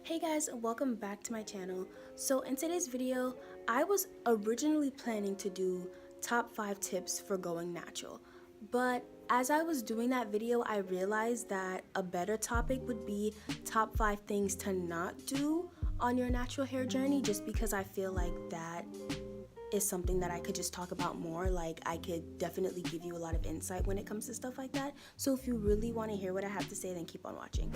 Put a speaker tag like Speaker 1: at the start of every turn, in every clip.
Speaker 1: Hey guys, and welcome back to my channel. So in today's video, I was originally planning to do top 5 tips for going natural. But as I was doing that video, I realized that a better topic would be top 5 things to not do on your natural hair journey, just because I feel like that is something that I could just talk about more. Like, I could definitely give you a lot of insight when it comes to stuff like that. So if you really want to hear what I have to say, then keep on watching.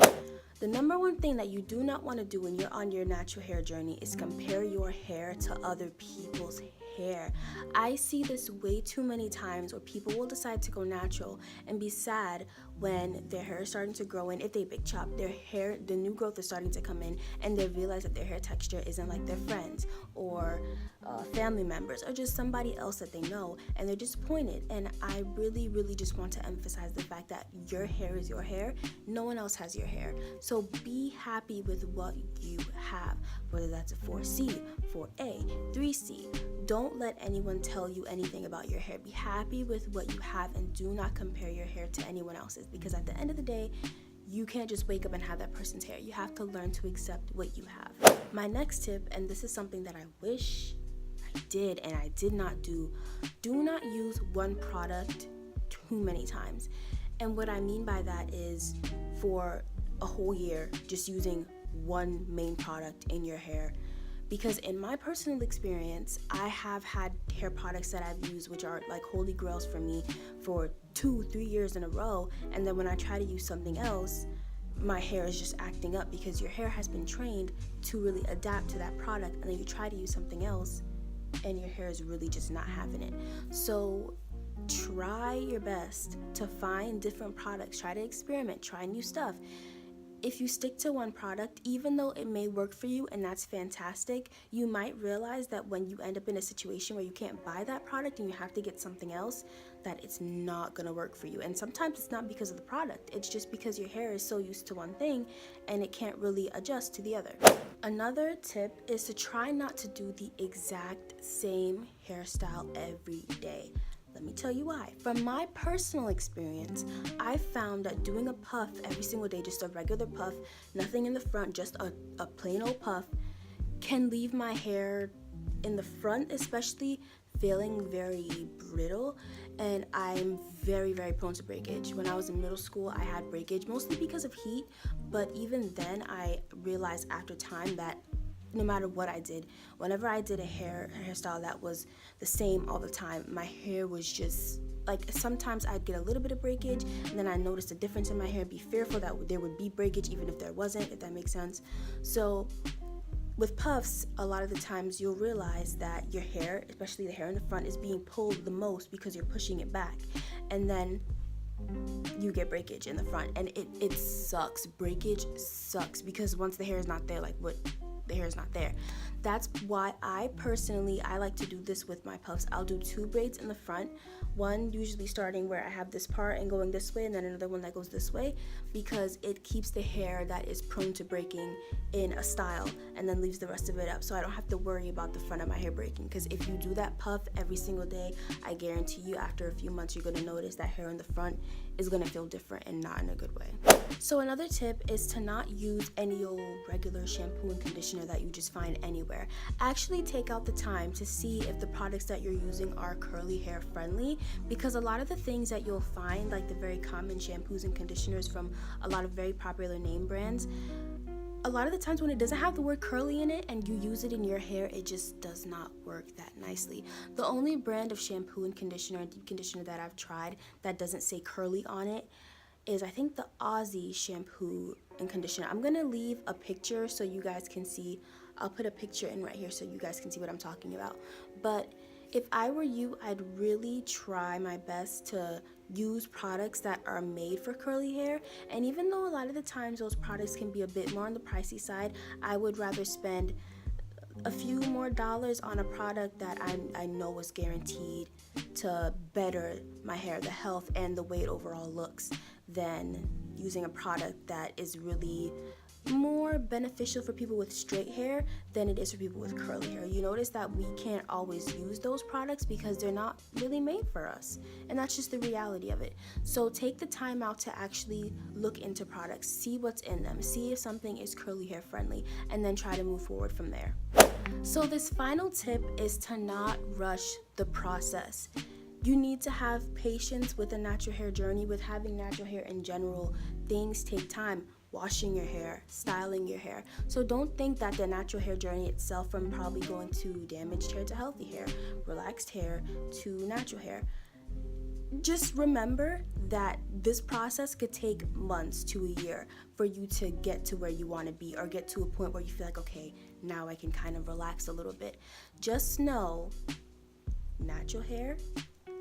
Speaker 1: The number one thing that you do not want to do when you're on your natural hair journey is compare your hair to other people's hair. I see this way too many times where people will decide to go natural and be sad when their hair is starting to grow in. If they big chop their hair, the new growth is starting to come in, and they realize that their hair texture isn't like their friends or family members or just somebody else that they know, and they're disappointed. And I really just want to emphasize the fact that your hair is your hair. No one else has your hair. So be happy with what you have, whether that's a 4C, 4A, 3C. Don't let anyone tell you anything about your hair. Be happy with what you have and do not compare your hair to anyone else's, because at the end of the day, you can't just wake up and have that person's hair. You have to learn to accept what you have. My next tip, and this is something that I wish I did and I did not do not use one product too many times. And what I mean by that is, for a whole year, just using one main product in your hair. Because in my personal experience, I have had hair products that I've used which are like holy grails for me for 2-3 years in a row, and then when I try to use something else, my hair is just acting up, because your hair has been trained to really adapt to that product, and then you try to use something else and your hair is really just not having it. So try your best to find different products, try to experiment, try new stuff. If you stick to one product, even though it may work for you, and that's fantastic, you might realize that when you end up in a situation where you can't buy that product and you have to get something else, that it's not gonna work for you. And sometimes it's not because of the product, it's just because your hair is so used to one thing and it can't really adjust to the other. Another tip is to try not to do the exact same hairstyle every day. Let me tell you why. From my personal experience, I found that doing a puff every single day, just a regular puff, nothing in the front, just a plain old puff, can leave my hair in the front especially feeling very brittle, and I'm very prone to breakage. When I was in middle school, I had breakage, mostly because of heat, but even then I realized after time that no matter what I did, whenever I did a hairstyle that was the same all the time, my hair was just like, sometimes I'd get a little bit of breakage, and then I noticed a difference in my hair, be fearful that there would be breakage even if there wasn't, if that makes sense. So with puffs, a lot of the times you'll realize that your hair, especially the hair in the front, is being pulled the most because you're pushing it back, and then you get breakage in the front, and it sucks. Breakage sucks, because once the hair is not there, the hair is not there. That's why I like to do this with my puffs. I'll do 2 braids in the front, one usually starting where I have this part and going this way, and then another one that goes this way, because it keeps the hair that is prone to breaking in a style and then leaves the rest of it up, so I don't have to worry about the front of my hair breaking. Because if you do that puff every single day, I guarantee you after a few months you're going to notice that hair in the front is going to feel different, and not in a good way. So another tip is to not use any old regular shampoo and conditioner that you just find anywhere. Actually take out the time to see if the products that you're using are curly hair friendly, because a lot of the things that you'll find, like the very common shampoos and conditioners from a lot of very popular name brands, a lot of the times when it doesn't have the word curly in it and you use it in your hair, it just does not work that nicely. The only brand of shampoo and conditioner and deep conditioner that I've tried that doesn't say curly on it is, I think, the Aussie shampoo and conditioner. I'm gonna leave a picture so you guys can see. I'll put a picture in right here so you guys can see what I'm talking about. But if I were you, I'd really try my best to use products that are made for curly hair. And even though a lot of the times those products can be a bit more on the pricey side, I would rather spend a few more dollars on a product that I know is guaranteed to better my hair, the health and the way it overall looks, than using a product that is really more beneficial for people with straight hair than it is for people with curly hair. You notice that we can't always use those products because they're not really made for us, and that's just the reality of it. So take the time out to actually look into products, see what's in them, see if something is curly hair friendly, and then try to move forward from there. So this final tip is to not rush the process. You need to have patience with a natural hair journey. With having natural hair in general, things take time. Washing your hair, styling your hair. So don't think that the natural hair journey itself, from probably going to damaged hair to healthy hair, relaxed hair to natural hair. Just remember that this process could take months to a year for you to get to where you want to be, or get to a point where you feel like, okay, now I can kind of relax a little bit. Just know, natural hair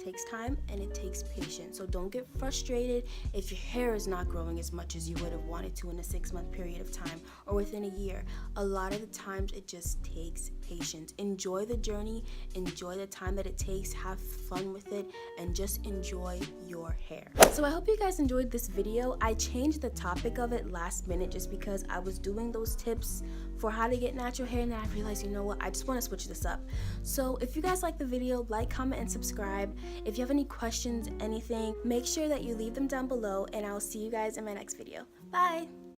Speaker 1: takes time and it takes patience. So don't get frustrated if your hair is not growing as much as you would have wanted to in a 6-month period of time or within a year. A lot of the times it just takes patience. Enjoy the journey, enjoy the time that it takes, have fun with it, and just enjoy your hair. So I hope you guys enjoyed this video. I changed the topic of it last minute just because I was doing those tips for how to get natural hair, and then I realized, you know what, I just want to switch this up. So if you guys like the video, like, comment, and subscribe. If you have any questions, anything, make sure that you leave them down below, and I'll see you guys in my next video. Bye!